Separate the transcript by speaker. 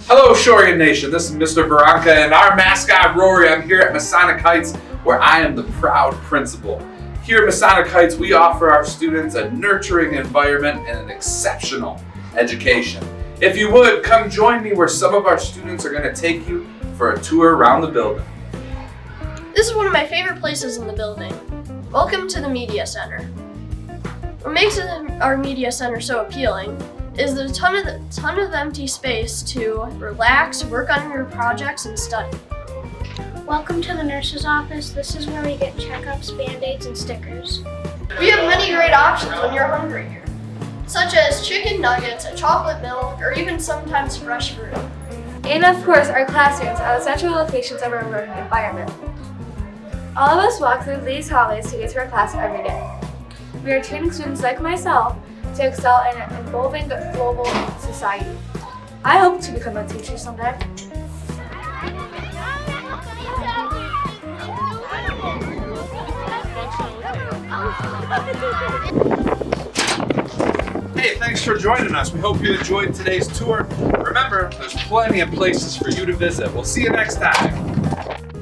Speaker 1: Hello, Shorian Nation. This is Mr. Baranka and our mascot, Rory. I'm here at Masonic Heights, where I am the proud principal. Here at Masonic Heights, we offer our students a nurturing environment and an exceptional education. If you would, come join me where some of our students are going to take you for a tour around the building.
Speaker 2: This is one of my favorite places in the building. Welcome to the Media Center. What makes our Media Center so appealing is the ton of empty space to relax, work on your projects, and study.
Speaker 3: Welcome to the nurse's office. This is where we get checkups, band-aids, and stickers.
Speaker 2: We have many great options when you're hungry here, such as chicken nuggets, a chocolate milk, or even sometimes fresh fruit.
Speaker 4: And of course, our classrooms are the central locations of our learning environment. All of us walk through these hallways to get to our class every day. We are training students like myself to excel in an evolving global society. I hope to become a teacher someday.
Speaker 1: Hey, thanks for joining us. We hope you enjoyed today's tour. Remember, there's plenty of places for you to visit. We'll see you next time.